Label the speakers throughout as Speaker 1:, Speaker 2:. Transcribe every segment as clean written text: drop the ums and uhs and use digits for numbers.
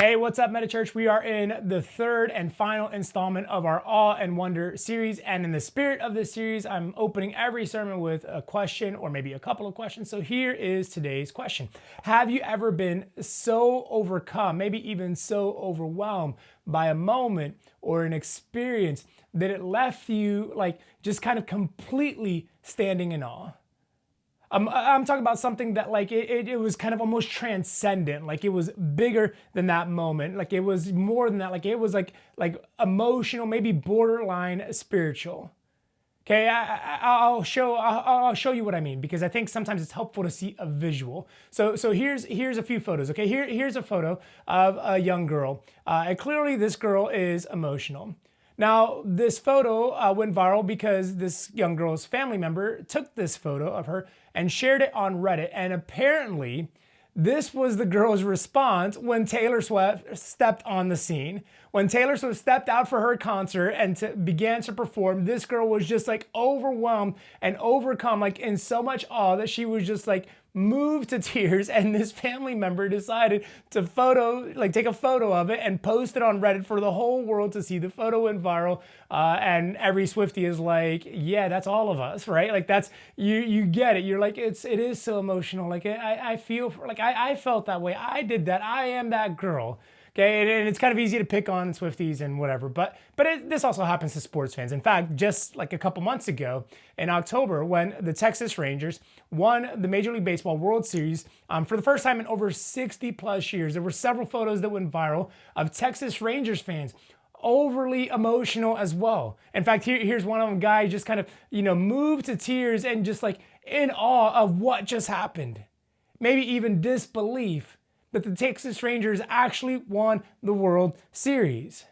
Speaker 1: Hey, what's up, Meta Church? We are in the third and final installment of our Awe and Wonder series. And in the spirit of this series, I'm opening every sermon with a question or maybe a couple of questions. So here is today's question. Have you ever been so overcome, maybe even so overwhelmed by a moment or an experience that it left you like just kind of completely standing in awe? I'm talking about something that like it was kind of almost transcendent, like it was bigger than that moment, like it was more than that, like it was like emotional, maybe borderline spiritual. Okay, I'll show you what I mean, because I think sometimes it's helpful to see a visual. So here's a few photos. Okay, here's a photo of a young girl, and clearly this girl is emotional. Now, this photo went viral because this young girl's family member took this photo of her and shared it on Reddit. And apparently, this was the girl's response when Taylor Swift stepped on the scene. When Taylor Swift stepped out for her concert and began to perform, this girl was just like overwhelmed and overcome, like in so much awe that she was just like moved to tears. And this family member decided to take a photo of it and post it on Reddit for the whole world to see. The photo went viral, and every Swiftie is like, yeah, that's all of us, right? Like that's, you get it. You're like, it is so emotional. Like I feel, like I felt that way. I did that. I am that girl. Okay, and it's kind of easy to pick on Swifties and whatever, but this also happens to sports fans. In fact, just like a couple months ago in October, when the Texas Rangers won the Major League Baseball World Series for the first time in over 60 plus years, there were several photos that went viral of Texas Rangers fans overly emotional as well. In fact, here's one of them, guy just kind of, moved to tears and just like in awe of what just happened. Maybe even disbelief that the Texas Rangers actually won the World Series.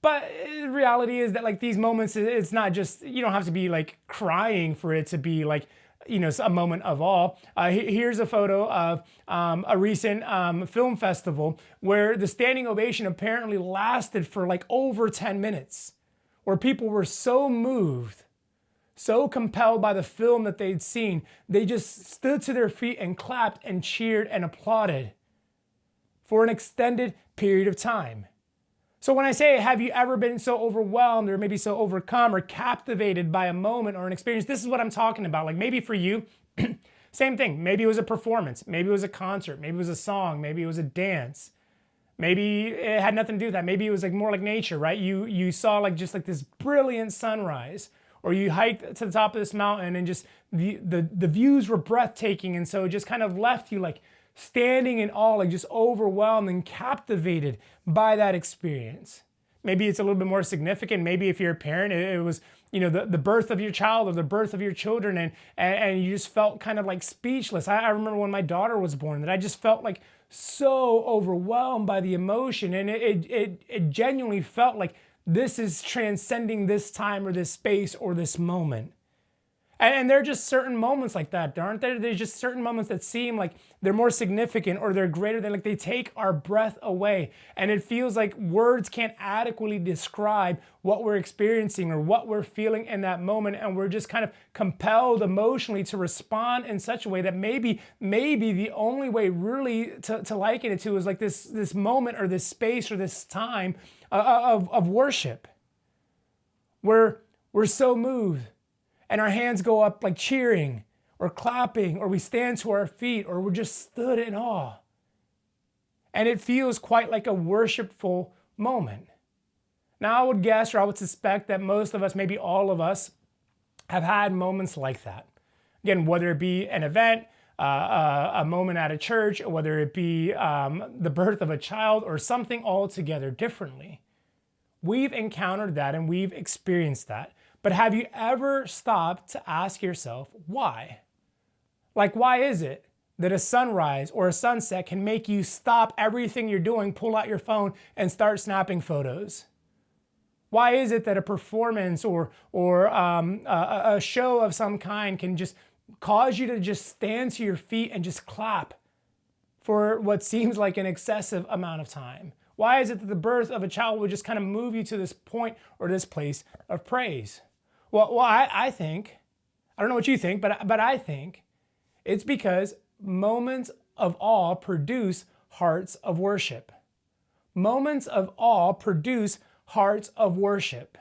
Speaker 1: But the reality is that like these moments, it's not just, you don't have to be like crying for it to be like, a moment of awe. Here's a photo of a recent film festival where the standing ovation apparently lasted for like over 10 minutes, where people were so moved, so compelled by the film that they'd seen, they just stood to their feet and clapped and cheered and applauded for an extended period of time. So when I say, have you ever been so overwhelmed or maybe so overcome or captivated by a moment or an experience, this is what I'm talking about. Like maybe for you, same thing. Maybe it was a performance. Maybe it was a concert. Maybe it was a song. Maybe it was a dance. Maybe it had nothing to do with that. Maybe it was like more like nature, right? You saw like just like this brilliant sunrise, or you hiked to the top of this mountain and just the views were breathtaking. And so it just kind of left you like standing in awe, like just overwhelmed and captivated by that experience. Maybe it's a little bit more significant. Maybe if you're a parent, it was, the birth of your child or the birth of your children, and you just felt kind of like speechless. I remember when my daughter was born that I just felt like so overwhelmed by the emotion, and it genuinely felt like this is transcending this time or this space or this moment. And there are just certain moments like that, aren't there? There's just certain moments that seem like they're more significant or they're greater than, like they take our breath away. And it feels like words can't adequately describe what we're experiencing or what we're feeling in that moment. And we're just kind of compelled emotionally to respond in such a way that maybe the only way really to liken it to is like this moment or this space or this time of worship, where we're so moved and our hands go up like cheering or clapping, or we stand to our feet, or we're just stood in awe. And it feels quite like a worshipful moment. Now I would guess, or I would suspect that most of us, maybe all of us, have had moments like that. Again, whether it be an event, a moment at a church, or whether it be the birth of a child or something altogether differently. We've encountered that and we've experienced that. But have you ever stopped to ask yourself why? Like, why is it that a sunrise or a sunset can make you stop everything you're doing, pull out your phone, and start snapping photos? Why is it that a performance or a show of some kind can just cause you to just stand to your feet and just clap for what seems like an excessive amount of time? Why is it that the birth of a child would just kind of move you to this point or this place of praise? Well, I think, I don't know what you think, but I think it's because moments of awe produce hearts of worship. moments of awe produce hearts of worship.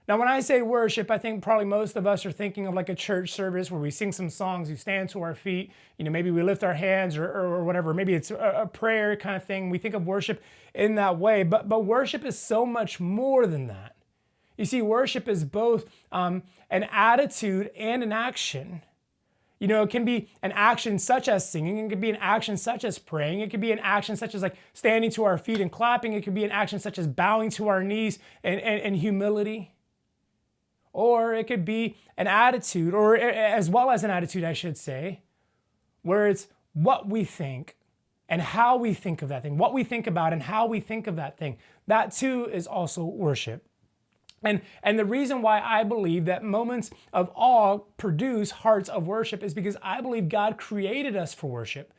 Speaker 1: Now, when I say worship, I think probably most of us are thinking of like a church service where we sing some songs, we stand to our feet, maybe we lift our hands or whatever. Maybe it's a prayer kind of thing. We think of worship in that way, but worship is so much more than that. You see, worship is both an attitude and an action. It can be an action such as singing. It could be an action such as praying. It could be an action such as like standing to our feet and clapping. It could be an action such as bowing to our knees and humility. Or it could be an attitude, or as well as an attitude, I should say, where it's what we think and how we think of that thing, what we think about and how we think of that thing. That too is also worship. And the reason why I believe that moments of awe produce hearts of worship is because I believe God created us for worship.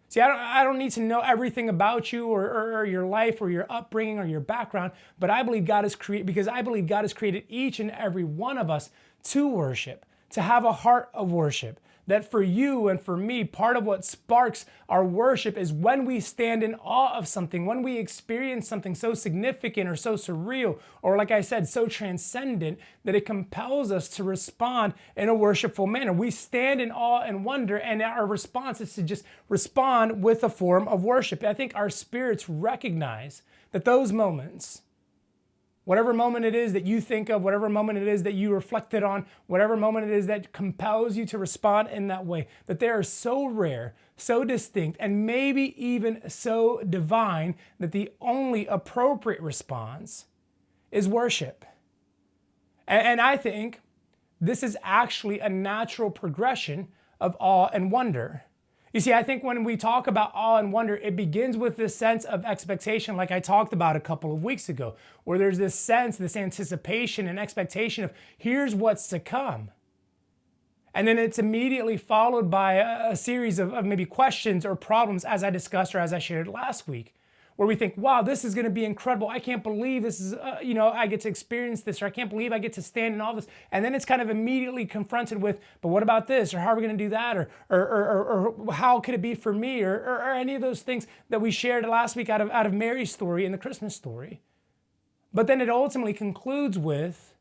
Speaker 1: See, I don't need to know everything about you or your life or your upbringing or your background, but I believe God has created each and every one of us to worship, to have a heart of worship. That for you and for me, part of what sparks our worship is when we stand in awe of something, when we experience something so significant or so surreal, or like I said, so transcendent that it compels us to respond in a worshipful manner. We stand in awe and wonder, and our response is to just respond with a form of worship. I think our spirits recognize that those moments, whatever moment it is that you think of, whatever moment it is that you reflected on, whatever moment it is that compels you to respond in that way, that they are so rare, so distinct, and maybe even so divine that the only appropriate response is worship. And I think this is actually a natural progression of awe and wonder. You see, I think when we talk about awe and wonder, it begins with this sense of expectation, like I talked about a couple of weeks ago, where there's this sense, this anticipation and expectation of here's what's to come. And then it's immediately followed by a series of maybe questions or problems, as I discussed or as I shared last week, where we think, wow, this is going to be incredible. I can't believe this is, I get to experience this, or I can't believe I get to stand in all this. And then it's kind of immediately confronted with, but what about this? Or how are we going to do that? Or how could it be for me? Or any of those things that we shared last week out of Mary's story and the Christmas story. But then it ultimately concludes with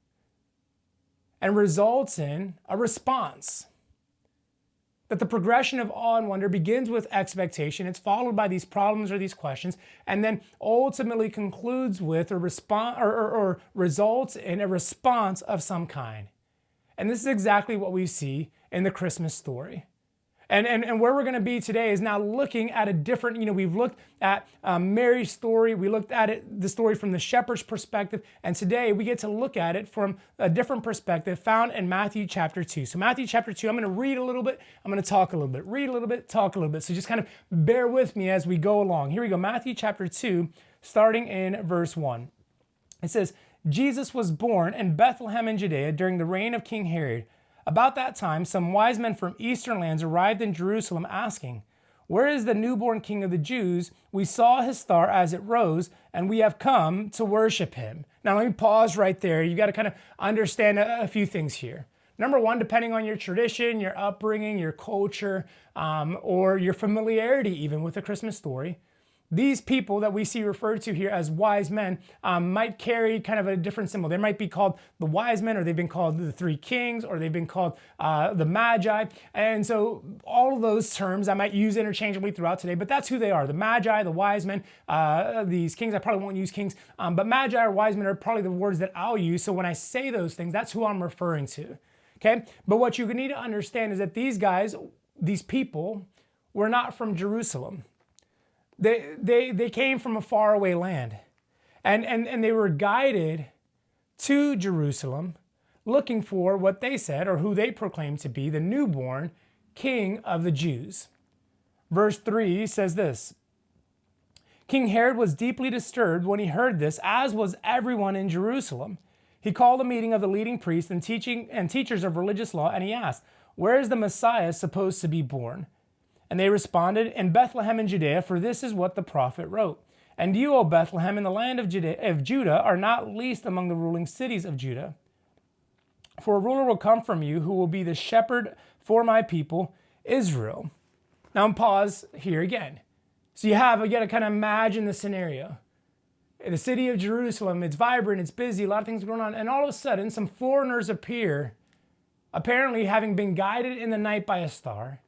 Speaker 1: and results in a response. That the progression of awe and wonder begins with expectation. It's followed by these problems or these questions, and then ultimately concludes with a response or results in a response of some kind. And this is exactly what we see in the Christmas story. And where we're going to be today is now looking at a different, we've looked at Mary's story, we looked at the story from the shepherd's perspective, and today we get to look at it from a different perspective found in Matthew chapter 2. So Matthew chapter 2, I'm going to read a little bit, I'm going to talk a little bit, read a little bit, talk a little bit. So just kind of bear with me as we go along. Here we go, Matthew chapter 2, starting in verse 1. It says, Jesus was born in Bethlehem in Judea during the reign of King Herod. About that time, some wise men from eastern lands arrived in Jerusalem asking, "Where is the newborn king of the Jews? We saw his star as it rose, and we have come to worship him." Now, let me pause right there. You got to kind of understand a few things here. Number one, depending on your tradition, your upbringing, your culture, or your familiarity even with the Christmas story, these people that we see referred to here as wise men might carry kind of a different symbol. They might be called the wise men, or they've been called the three kings, or they've been called the magi. And so all of those terms I might use interchangeably throughout today, but that's who they are. The magi, the wise men, these kings, I probably won't use kings, but magi or wise men are probably the words that I'll use. So when I say those things, that's who I'm referring to. Okay? But what you need to understand is that these guys, these people, were not from Jerusalem. They came from a faraway land, and they were guided to Jerusalem looking for what they said, or who they proclaimed to be, the newborn king of the Jews. Verse 3 says this, King Herod was deeply disturbed when he heard this, as was everyone in Jerusalem. He called a meeting of the leading priests and teachers of religious law, and he asked, "Where is the Messiah supposed to be born?" And they responded, "In Bethlehem in Judea, for this is what the prophet wrote. And you, O Bethlehem, in the land of Judah, are not least among the ruling cities of Judah. For a ruler will come from you who will be the shepherd for my people, Israel." Now pause here again. So you got to kind of imagine the scenario. the city of Jerusalem. It's vibrant, it's busy, a lot of things going on. And all of a sudden, some foreigners appear, apparently having been guided in the night by a star.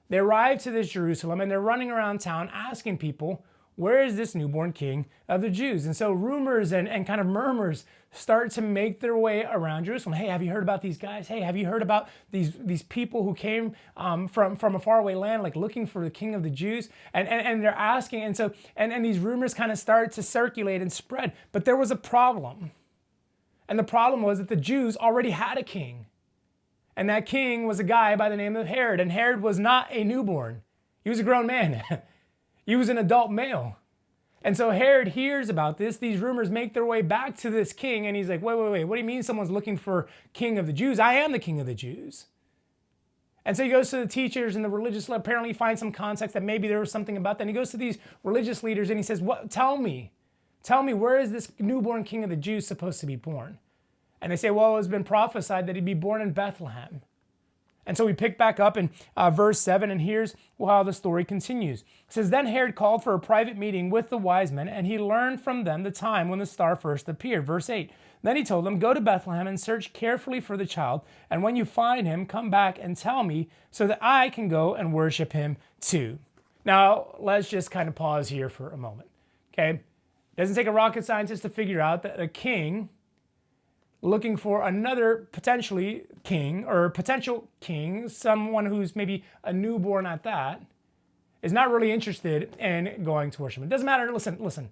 Speaker 1: They arrive to this Jerusalem and they're running around town asking people, where is this newborn king of the Jews? And so rumors and kind of murmurs start to make their way around Jerusalem. Hey, have you heard about these guys? Hey, have you heard about these people who came from a faraway land, like looking for the king of the Jews? And they're asking, and these rumors kind of start to circulate and spread. But there was a problem. And the problem was that the Jews already had a king. And that king was a guy by the name of Herod. And Herod was not a newborn. He was a grown man. He was an adult male. And so Herod hears about this. These rumors make their way back to this king. And he's like, wait. What do you mean someone's looking for king of the Jews? I am the king of the Jews. And so he goes to the teachers and the religious, apparently finds some context that maybe there was something about that. And he goes to these religious leaders and he says, tell me, where is this newborn king of the Jews supposed to be born? And they say, well, it's been prophesied that he'd be born in Bethlehem. And so we pick back up in verse 7, and here's how the story continues. It says, then Herod called for a private meeting with the wise men, and he learned from them the time when the star first appeared. Verse 8, then he told them, go to Bethlehem and search carefully for the child, and when you find him, come back and tell me so that I can go and worship him too. Now, let's just kind of pause here for a moment, okay? It doesn't take a rocket scientist to figure out that a king looking for another potentially king or potential king, someone who's maybe a newborn at that, is not really interested in going to worship. It doesn't matter. Listen.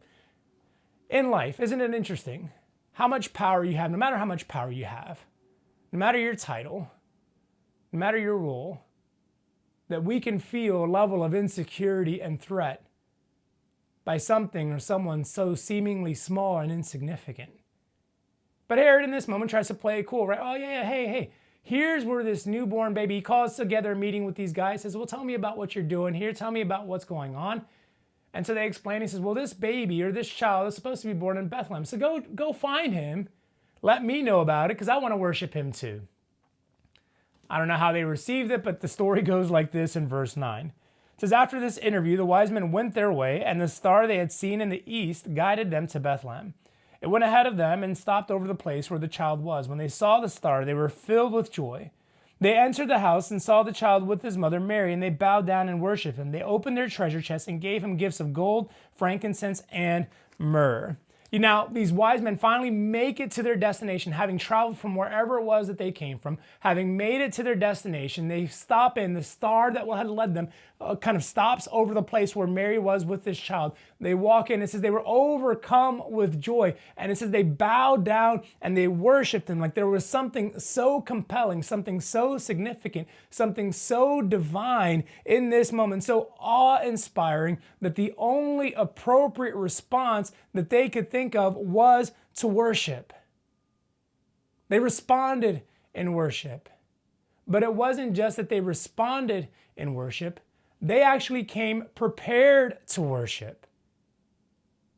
Speaker 1: In life, isn't it interesting how much power you have, no matter how much power you have, no matter your title, no matter your role, that we can feel a level of insecurity and threat by something or someone so seemingly small and insignificant. But Herod in this moment tries to play it cool, right? Oh yeah, hey, here's where this newborn baby, he calls together a meeting with these guys, says, well, tell me about what you're doing here. Tell me about what's going on. And so they explain, he says, well, this baby or this child is supposed to be born in Bethlehem. So go find him. Let me know about it because I want to worship him too. I don't know how they received it, but the story goes like this in verse 9. It says, after this interview, the wise men went their way, and the star they had seen in the east guided them to Bethlehem. It went ahead of them and stopped over the place where the child was. When they saw the star, they were filled with joy. They entered the house and saw the child with his mother Mary, and they bowed down and worshipped him. They opened their treasure chests and gave him gifts of gold, frankincense, and myrrh. Now, these wise men finally make it to their destination, having traveled from wherever it was that they came from. Having made it to their destination, they stop in. The star that had led them kind of stops over the place where Mary was with this child. They walk in. It says they were overcome with joy. And it says they bowed down and they worshiped him. Like there was something so compelling, something so significant, something so divine in this moment, so awe-inspiring that the only appropriate response that they could think of was to worship. They responded in worship. But it wasn't just that they responded in worship. They actually came prepared to worship.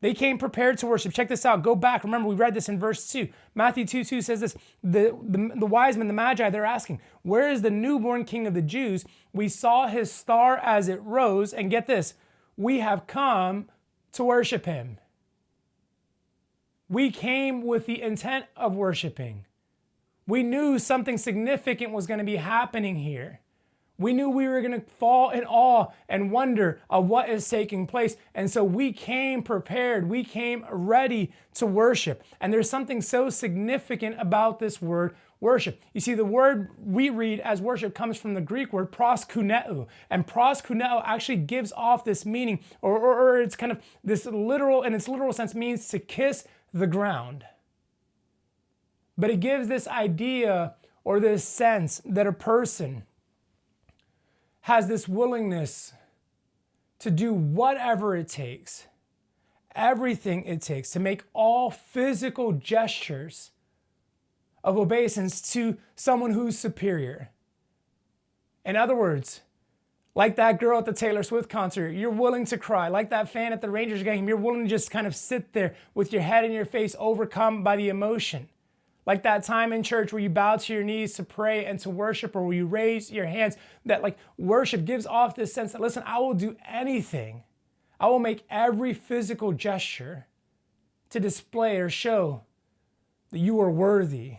Speaker 1: They came prepared to worship. Check this out. Go back. Remember, we read this in verse 2. Matthew 2:2 says this. The wise men, the magi, they're asking, where is the newborn king of the Jews? We saw his star as it rose. And get this, we have come to worship him. We came with the intent of worshiping. We knew something significant was going to be happening here. We knew we were going to fall in awe and wonder of what is taking place. And so we came prepared. We came ready to worship. And there's something so significant about this word worship. You see, the word we read as worship comes from the Greek word proskuneo. And proskuneo actually gives off this meaning, or it's kind of this literal, in its literal sense, means to kiss the ground. But it gives this idea or this sense that a person has this willingness to do whatever it takes, everything it takes, to make all physical gestures of obeisance to someone who's superior. In other words, like that girl at the Taylor Swift concert, you're willing to cry. Like that fan at the Rangers game, you're willing to just kind of sit there with your head in your face, overcome by the emotion. Like that time in church where you bow to your knees to pray and to worship, or where you raise your hands, that like worship gives off this sense that, listen, I will do anything. I will make every physical gesture to display or show that you are worthy.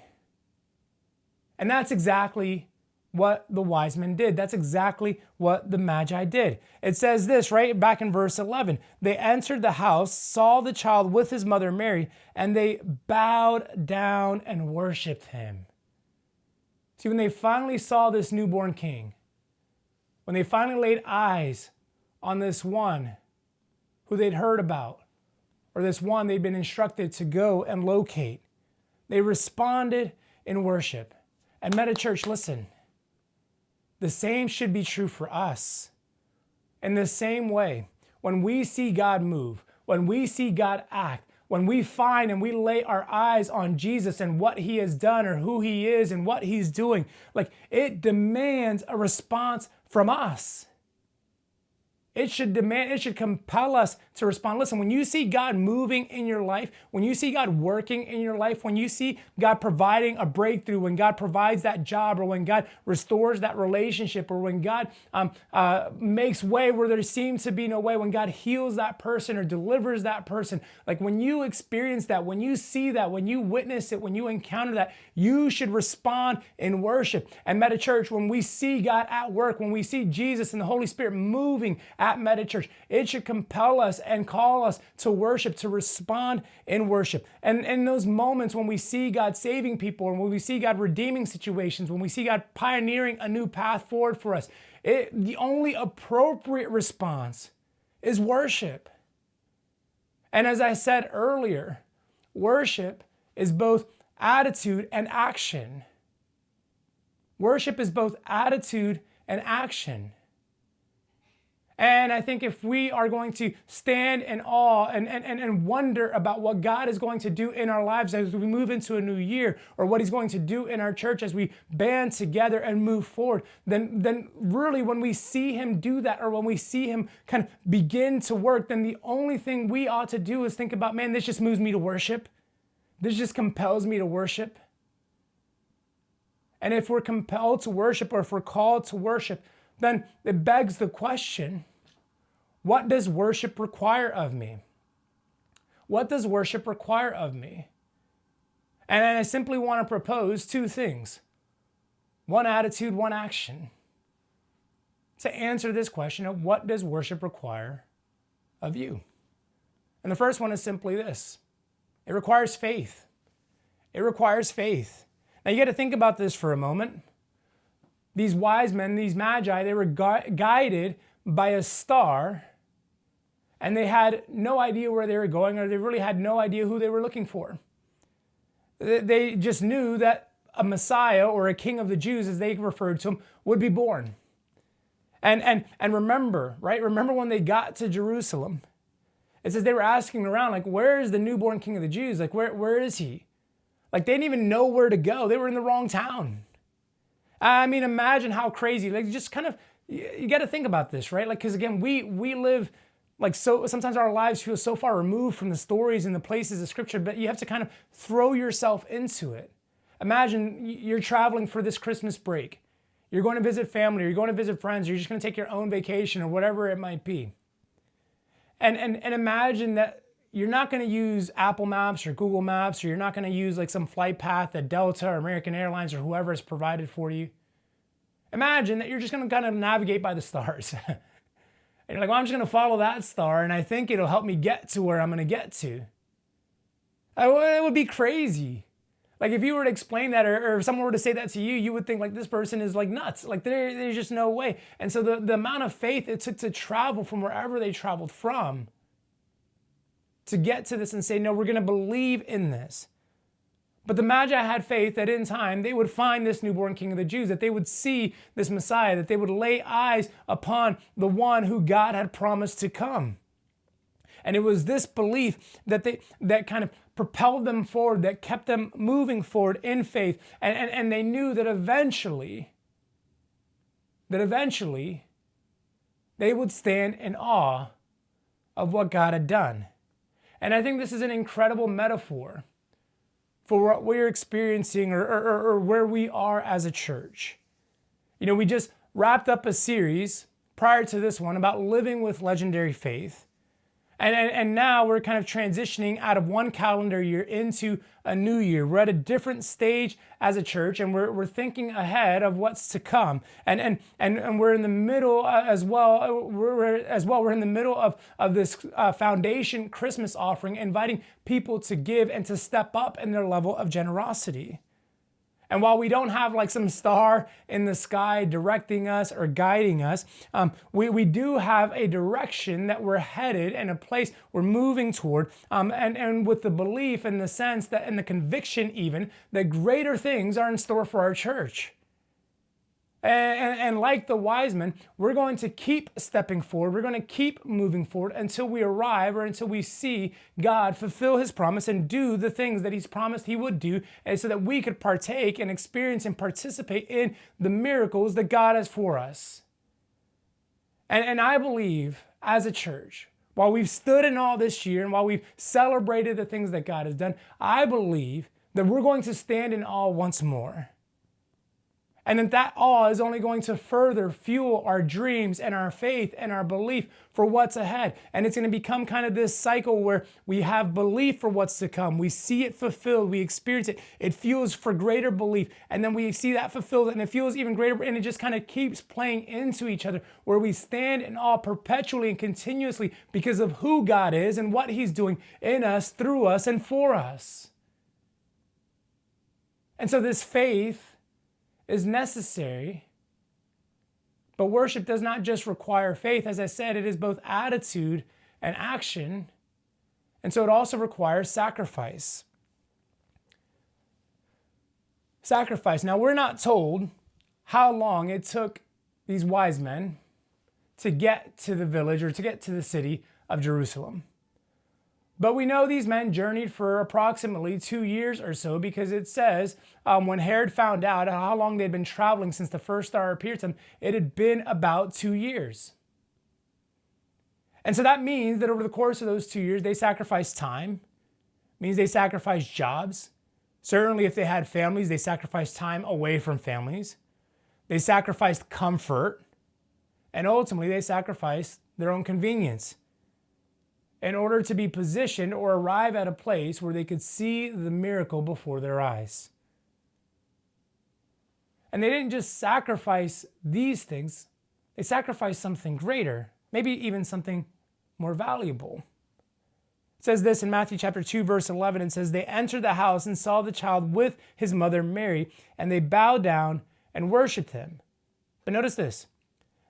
Speaker 1: And that's exactly what the wise men did. That's exactly what the magi did. It says this right back in verse 11. They entered the house, saw the child with his mother Mary, and they bowed down and worshiped him. See, when they finally saw this newborn king, when they finally laid eyes on this one who they'd heard about, or this one they'd been instructed to go and locate, they responded in worship. And Meta Church, listen, the same should be true for us. In the same way, when we see God move, when we see God act, when we find and we lay our eyes on Jesus and what he has done or who he is and what he's doing, like it demands a response from us. It should compel us to respond. Listen, when you see God moving in your life, when you see God working in your life, when you see God providing a breakthrough, when God provides that job, or when God restores that relationship, or when God makes way where there seems to be no way, when God heals that person or delivers that person, like when you experience that, when you see that, when you witness it, when you encounter that, you should respond in worship. And Meta Church, when we see God at work, when we see Jesus and the Holy Spirit moving at Meta Church, it should compel us and call us to worship, to respond in worship. And in those moments when we see God saving people, and when we see God redeeming situations, when we see God pioneering a new path forward for us, the only appropriate response is worship. And as I said earlier, worship is both attitude and action. Worship is both attitude and action. And I think if we are going to stand in awe and wonder about what God is going to do in our lives as we move into a new year, or what he's going to do in our church as we band together and move forward, then really when we see him do that, or when we see him kind of begin to work, then the only thing we ought to do is think about, man, this just moves me to worship. This just compels me to worship. And if we're compelled to worship, or if we're called to worship, then it begs the question, what does worship require of me? What does worship require of me? And I simply want to propose two things. One attitude, one action. To answer this question of what does worship require of you? And the first one is simply this. It requires faith. It requires faith. Now you got to think about this for a moment. These wise men, these magi, they were guided by a star, and they had no idea where they were going, or they really had no idea who they were looking for. They just knew that a Messiah, or a king of the Jews, as they referred to him, would be born. And remember, right? Remember when they got to Jerusalem, it says they were asking around, like, where is the newborn king of the Jews? Like, where is he? Like, they didn't even know where to go. They were in the wrong town. I mean, imagine how crazy, like just kind of, you got to think about this, right? Like, because again, we live like so, sometimes our lives feel so far removed from the stories and the places of scripture, but you have to kind of throw yourself into it. Imagine you're traveling for this Christmas break. You're going to visit family, or you're going to visit friends, or you're just going to take your own vacation, or whatever it might be. And imagine that you're not going to use Apple Maps or Google Maps, or you're not going to use like some flight path that Delta or American Airlines or whoever has provided for you. Imagine that you're just going to kind of navigate by the stars. And you're like, well, I'm just going to follow that star, and I think it'll help me get to where I'm going to get to. It would be crazy. Like if you were to explain that, or if someone were to say that to you, you would think like this person is like nuts. Like there's just no way. And so the amount of faith it took to travel from wherever they traveled from to get to this and say, no, we're going to believe in this. But the Magi had faith that in time they would find this newborn king of the Jews, that they would see this Messiah, that they would lay eyes upon the one who God had promised to come. And it was this belief that kind of propelled them forward, that kept them moving forward in faith. And they knew that eventually they would stand in awe of what God had done. And I think this is an incredible metaphor for what we're experiencing or where we are as a church. You know, we just wrapped up a series prior to this one about living with legendary faith. And now we're kind of transitioning out of one calendar year into a new year. We're at a different stage as a church, and we're thinking ahead of what's to come. And we're in the middle as well. We're in the middle of this foundation Christmas offering, inviting people to give and to step up in their level of generosity. And while we don't have like some star in the sky directing us or guiding us, we do have a direction that we're headed and a place we're moving toward. And with the belief and the sense that, and the conviction even, that greater things are in store for our church. And like the wise men, we're going to keep stepping forward. We're going to keep moving forward until we arrive or until we see God fulfill his promise and do the things that he's promised he would do, and so that we could partake and experience and participate in the miracles that God has for us. And I believe as a church, while we've stood in awe this year and while we've celebrated the things that God has done, I believe that we're going to stand in awe once more. And that awe is only going to further fuel our dreams and our faith and our belief for what's ahead. And it's going to become kind of this cycle where we have belief for what's to come. We see it fulfilled. We experience it. It fuels for greater belief. And then we see that fulfilled and it fuels even greater. And it just kind of keeps playing into each other, where we stand in awe perpetually and continuously because of who God is and what he's doing in us, through us, and for us. And so this faith is necessary, but worship does not just require faith. As I said, it is both attitude and action, and so it also requires sacrifice. Sacrifice. Now, we're not told how long it took these wise men to get to the village or to get to the city of Jerusalem. But we know these men journeyed for approximately 2 years or so, because it says when Herod found out how long they'd been traveling since the first star appeared to them, it had been about 2 years. And so that means that over the course of those 2 years, they sacrificed time. It means they sacrificed jobs. Certainly if they had families, they sacrificed time away from families. They sacrificed comfort. And ultimately, they sacrificed their own convenience in order to be positioned or arrive at a place where they could see the miracle before their eyes. And they didn't just sacrifice these things, they sacrificed something greater, maybe even something more valuable. It says this in Matthew chapter 2, verse 11. It says, they entered the house and saw the child with his mother Mary, and they bowed down and worshiped him. But notice this.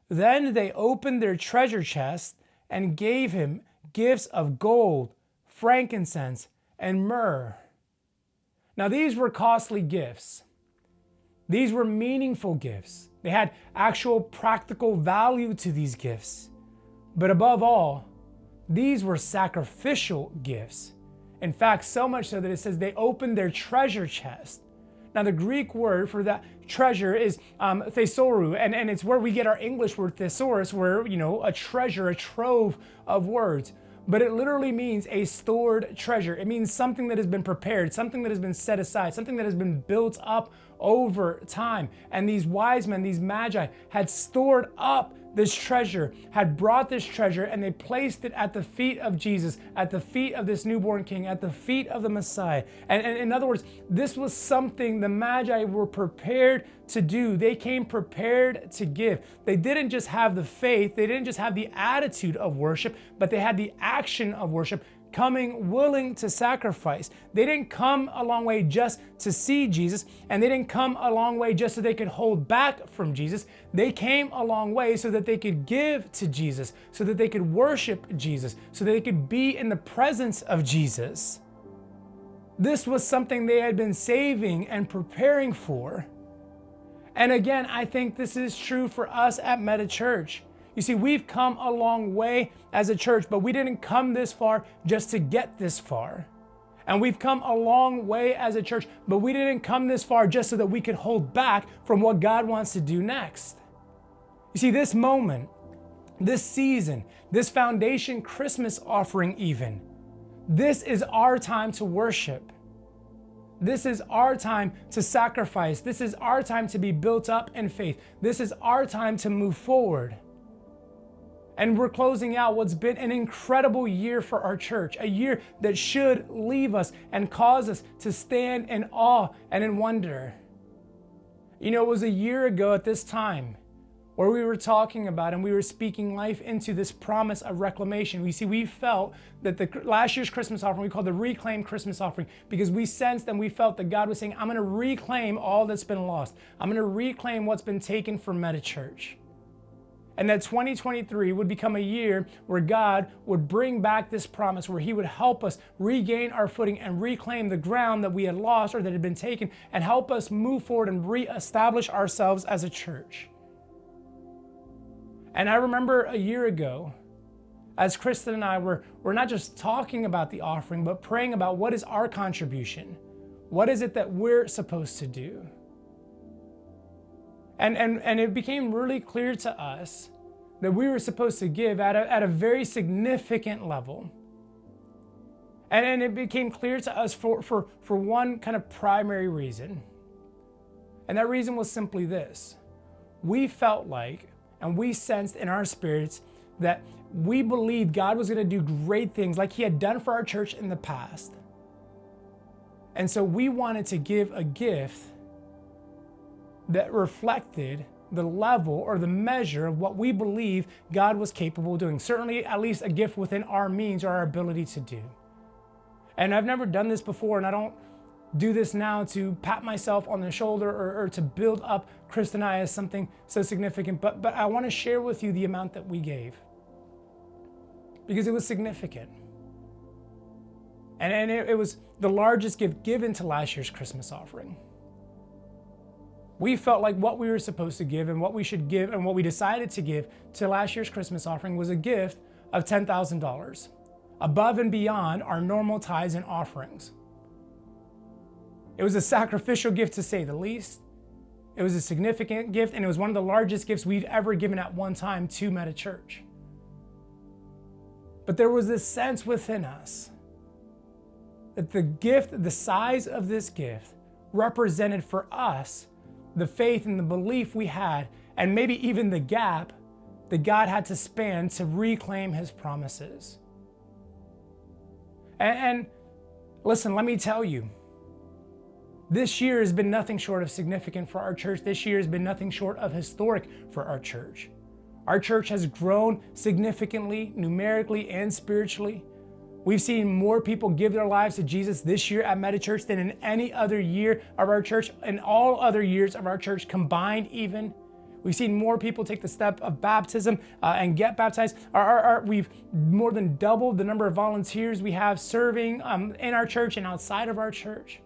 Speaker 1: Then they opened their treasure chest and gave him gifts of gold, frankincense, and myrrh. Now, these were costly gifts. These were meaningful gifts. They had actual practical value to these gifts. But above all, these were sacrificial gifts. In fact, so much so that it says they opened their treasure chest. Now, the Greek word for that treasure is thesaurus, and it's where we get our English word thesaurus, where, a treasure, a trove of words. But it literally means a stored treasure. It means something that has been prepared, something that has been set aside, something that has been built up over time. And these wise men, these magi, had stored up this treasure, had brought this treasure, and they placed it at the feet of Jesus, at the feet of this newborn king, at the feet of the Messiah. And in other words, this was something the magi were prepared to do. They came prepared to give. They didn't just have the faith, they didn't just have the attitude of worship, but they had the action of worship, coming willing to sacrifice. They didn't come a long way just to see Jesus, and they didn't come a long way just so they could hold back from Jesus. They came a long way so that they could give to Jesus, so that they could worship Jesus, so that they could be in the presence of Jesus. This was something they had been saving and preparing for. And again, I think this is true for us at Meta Church. You see, we've come a long way as a church, but we didn't come this far just to get this far. And we've come a long way as a church, but we didn't come this far just so that we could hold back from what God wants to do next. You see, this moment, this season, this foundation Christmas offering even, this is our time to worship. This is our time to sacrifice. This is our time to be built up in faith. This is our time to move forward. And we're closing out what's been an incredible year for our church, a year that should leave us and cause us to stand in awe and in wonder. You know, it was a year ago at this time where we were talking about and we were speaking life into this promise of reclamation. We felt that the last year's Christmas offering, we called the Reclaim Christmas offering, because we sensed and we felt that God was saying, I'm going to reclaim all that's been lost. I'm going to reclaim what's been taken from Meta Church. And that 2023 would become a year where God would bring back this promise, where he would help us regain our footing and reclaim the ground that we had lost or that had been taken, and help us move forward and reestablish ourselves as a church. And I remember a year ago, as Kristen and I were not just talking about the offering, but praying about what is our contribution? What is it that we're supposed to do? And it became really clear to us that we were supposed to give at a very significant level. And it became clear to us for one kind of primary reason. And that reason was simply this. We felt like, and we sensed in our spirits, that we believed God was going to do great things like he had done for our church in the past. And so we wanted to give a gift that reflected the level or the measure of what we believe God was capable of doing. Certainly, at least a gift within our means or our ability to do. And I've never done this before, and I don't do this now to pat myself on the shoulder or to build up Chris and I as something so significant, but I want to share with you the amount that we gave, because it was significant. And it was the largest gift given to last year's Christmas offering. We felt like what we were supposed to give and what we should give and what we decided to give to last year's Christmas offering was a gift of $10,000, above and beyond our normal tithes and offerings. It was a sacrificial gift, to say the least. It was a significant gift, and it was one of the largest gifts we've ever given at one time to Meta Church. But there was this sense within us that the gift, the size of this gift, represented for us the faith and the belief we had, and maybe even the gap that God had to span to reclaim his promises. And listen, let me tell you, this year has been nothing short of significant for our church. This year has been nothing short of historic for our church. Our church has grown significantly, numerically and spiritually. We've seen more people give their lives to Jesus this year at Meta Church than in any other year of our church, and all other years of our church combined even. We've seen more people take the step of baptism and get baptized. We've more than doubled the number of volunteers we have serving in our church and outside of our church.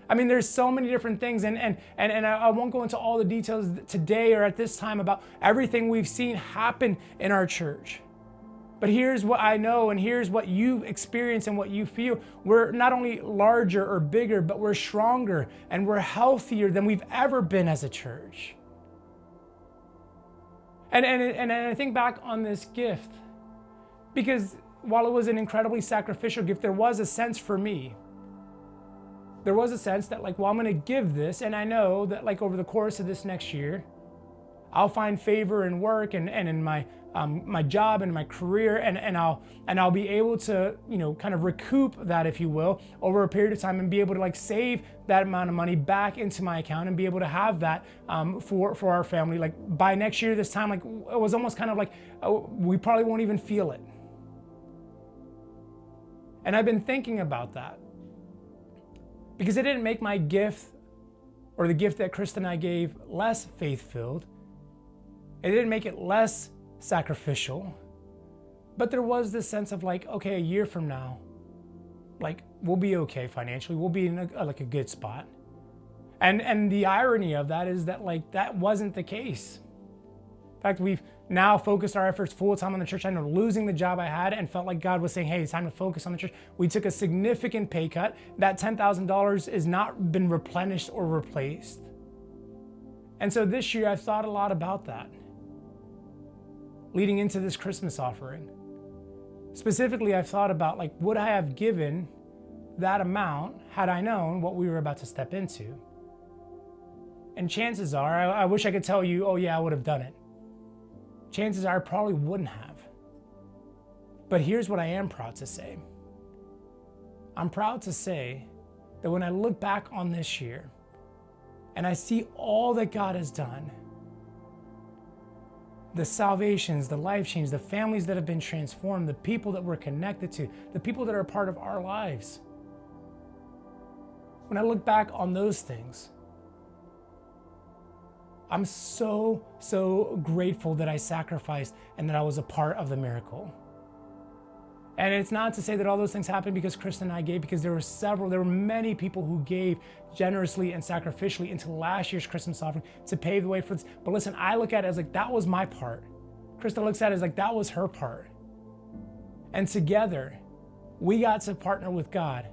Speaker 1: I mean, there's so many different things, and I won't go into all the details today or at this time about everything we've seen happen in our church. But here's what I know, and here's what you experience and what you feel. We're not only larger or bigger, but we're stronger and we're healthier than we've ever been as a church. And I think back on this gift, because while it was an incredibly sacrificial gift, there was a sense for me. There was a sense that, like, well, I'm going to give this, and I know that, like, over the course of this next year, I'll find favor in work and in my job and my career, and I'll be able to, you know, kind of recoup that, if you will, over a period of time, and be able to, like, save that amount of money back into my account and be able to have that for our family. Like, by next year, this time, like, it was almost kind of like we probably won't even feel it. And I've been thinking about that, because it didn't make my gift, or the gift that Krista and I gave, less faith-filled. It didn't make it less sacrificial. But there was this sense of, like, okay, a year from now, like, we'll be okay financially. We'll be in a good spot. And the irony of that is that, like, that wasn't the case. In fact, we've now focused our efforts full time on the church. I know, losing the job I had, and felt like God was saying, hey, it's time to focus on the church. We took a significant pay cut. That $10,000 has not been replenished or replaced. And so this year I've thought a lot about that, leading into this Christmas offering. Specifically, I've thought about, like, would I have given that amount had I known what we were about to step into? And chances are, I wish I could tell you, oh yeah, I would have done it. Chances are I probably wouldn't have. But here's what I am proud to say. I'm proud to say that when I look back on this year and I see all that God has done, the salvations, the life change, the families that have been transformed, the people that we're connected to, the people that are a part of our lives. When I look back on those things, I'm so grateful that I sacrificed and that I was a part of the miracle. And it's not to say that all those things happened because Kristen and I gave, because there were many people who gave generously and sacrificially into last year's Christmas offering to pave the way for this. But listen, I look at it as like, that was my part. Kristen looks at it as like, that was her part. And together, we got to partner with God.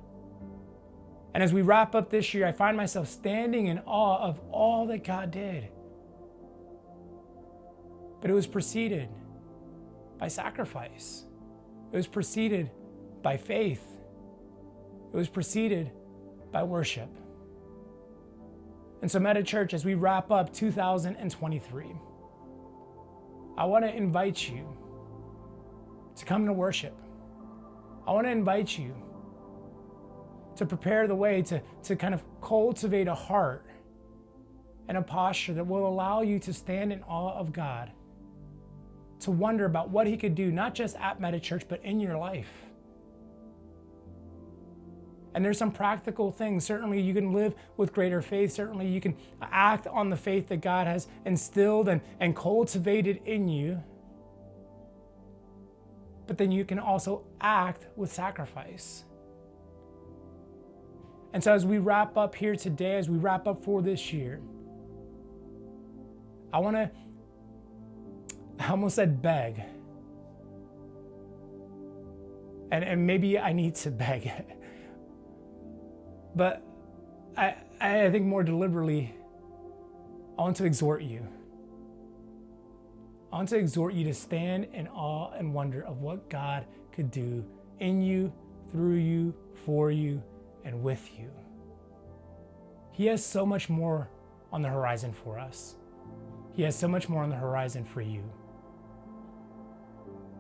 Speaker 1: And as we wrap up this year, I find myself standing in awe of all that God did. But it was preceded by sacrifice. It was preceded by faith. It was preceded by worship. And so, Meta Church, as we wrap up 2023, I want to invite you to come to worship. I want to invite you to prepare the way to kind of cultivate a heart and a posture that will allow you to stand in awe of God, to wonder about what he could do, not just at Meta Church, but in your life. And there's some practical things. Certainly you can live with greater faith. Certainly you can act on the faith that God has instilled and cultivated in you. But then you can also act with sacrifice. And so as we wrap up here today, as we wrap up for this year, I almost said beg. And maybe I need to beg. But I think more deliberately, I want to exhort you. I want to exhort you to stand in awe and wonder of what God could do in you, through you, for you, and with you. He has so much more on the horizon for us. He has so much more on the horizon for you.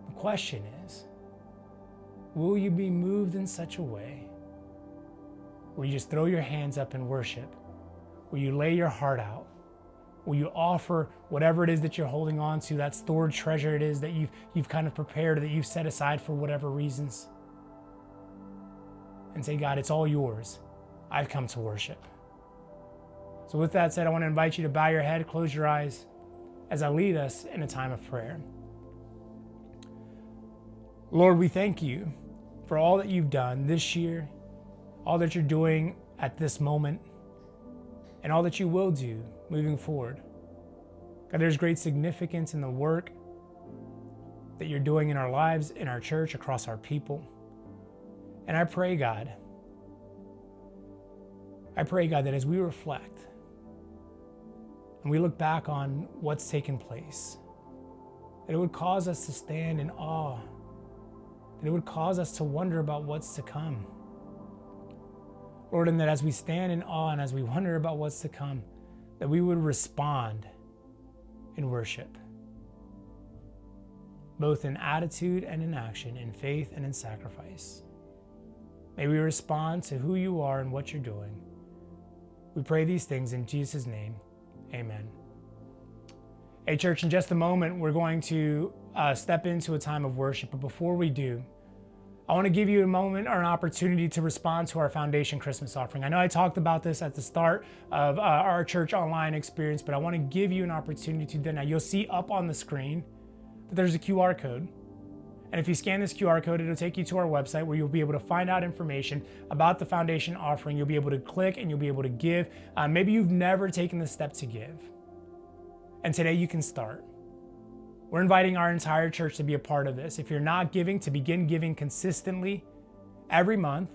Speaker 1: The question is, will you be moved in such a way where you just throw your hands up in worship, where you lay your heart out, where you offer whatever it is that you're holding on to, that stored treasure it is that you've kind of prepared, that you've set aside for whatever reasons, and say, God, it's all yours. I've come to worship. So with that said, I want to invite you to bow your head, close your eyes, as I lead us in a time of prayer. Lord, we thank you for all that you've done this year, all that you're doing at this moment, and all that you will do moving forward. God, there's great significance in the work that you're doing in our lives, in our church, across our people. And I pray, God, that as we reflect and we look back on what's taken place, that it would cause us to stand in awe, that it would cause us to wonder about what's to come. Lord, and that as we stand in awe and as we wonder about what's to come, that we would respond in worship, both in attitude and in action, in faith and in sacrifice. May we respond to who you are and what you're doing. We pray these things in Jesus' name. Amen. Hey, church, in just a moment, we're going to step into a time of worship. But before we do, I want to give you a moment or an opportunity to respond to our Foundation Christmas offering. I know I talked about this at the start of our church online experience, but I want to give you an opportunity to do. Now, you'll see up on the screen that there's a QR code. And if you scan this QR code, it'll take you to our website where you'll be able to find out information about the foundation offering. You'll be able to click and you'll be able to give. Maybe you've never taken the step to give. And today you can start. We're inviting our entire church to be a part of this. If you're not giving, to begin giving consistently every month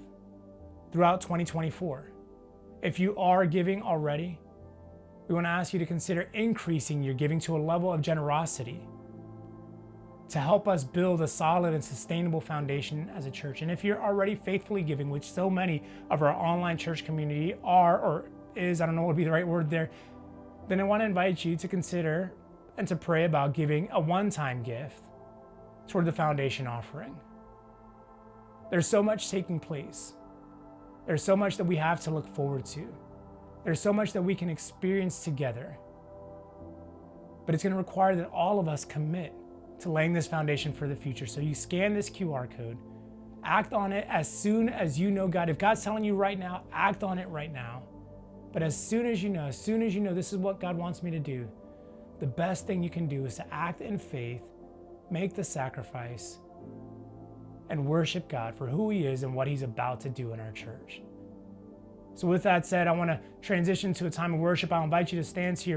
Speaker 1: throughout 2024. If you are giving already, we want to ask you to consider increasing your giving to a level of generosity to help us build a solid and sustainable foundation as a church. And if you're already faithfully giving, which so many of our online church community are or is, I don't know what would be the right word there, then I want to invite you to consider and to pray about giving a one-time gift toward the foundation offering. There's so much taking place. There's so much that we have to look forward to. There's so much that we can experience together. But it's going to require that all of us commit to laying this foundation for the future. So you scan this QR code, act on it as soon as you know God. If God's telling you right now, act on it right now. But as soon as you know this is what God wants me to do, the best thing you can do is to act in faith, make the sacrifice, and worship God for who He is and what He's about to do in our church. So with that said, I want to transition to a time of worship. I'll invite you to stand to your